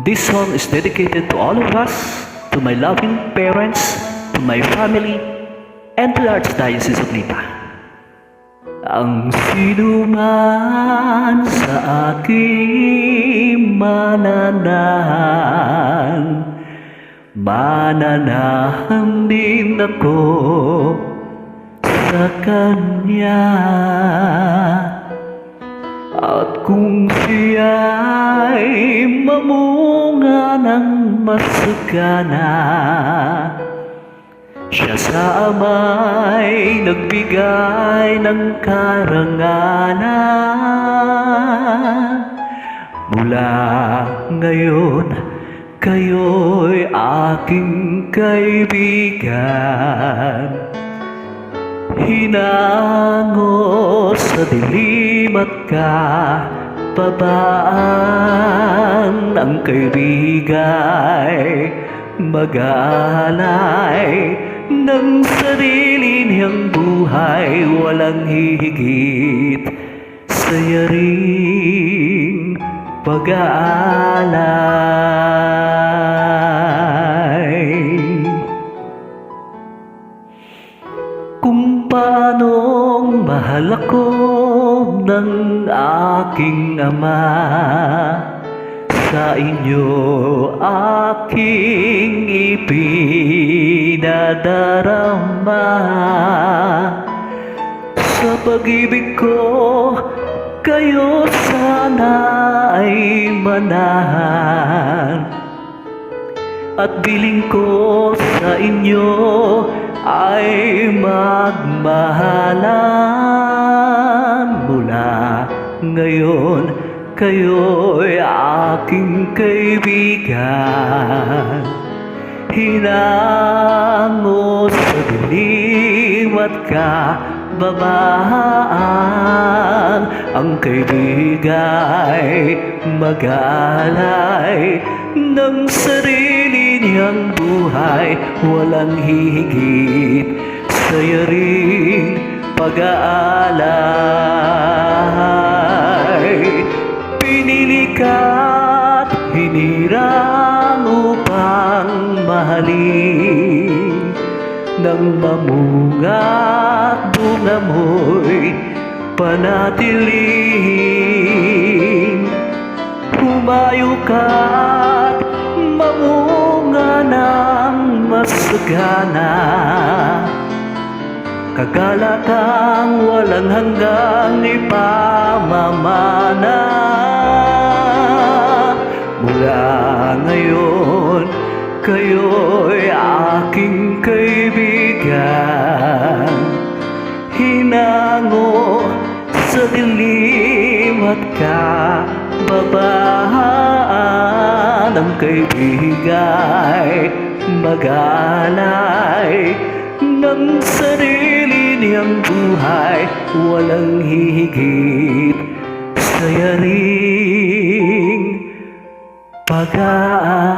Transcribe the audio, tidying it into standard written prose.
This song is dedicated to all of us, to my loving parents, to my family, and to the Archdiocese of Lipa. Ang sinuman sa aking mananahan din ako sa Kanya. At kung siya'y mamunga ng masagana, siya sa ama'y nagbigay ng karangalan. Mula ngayon, kayo'y aking kaibigan. Hinango sa dilim at kababaan, ang kaibigay mag-aalay ng sarili niyang buhay, walang hihigit sa yaring pag-aalay. Kung paanong mahal ako ng aking ama, sa inyo aking ipinadarama. Sa pag-ibig ko, kayo sana ay manahan, at biling ko sa inyo ay magmahalan. Mula ngayon, kayo'y aking kaibigan. Hinango sa dilim at kababaan, ang kaibigay mag-aalay ng sarili niyang buhay, walang hihigit sa yaring pag-aalay. Pinili ka't hinirang upang mahalin, nang mamunga't bunga mo'y panatilihin. Humayo ka't mamunga ng masagana, kagalakang walang hanggang ipamamana. Mula ngayon, kayo'y aking kaibigan. Hinango sa dilim at kababaan, ang kaibigay mag-aalay ng sarili niyang buhay, walang hihigit sa yaring pag-aalay.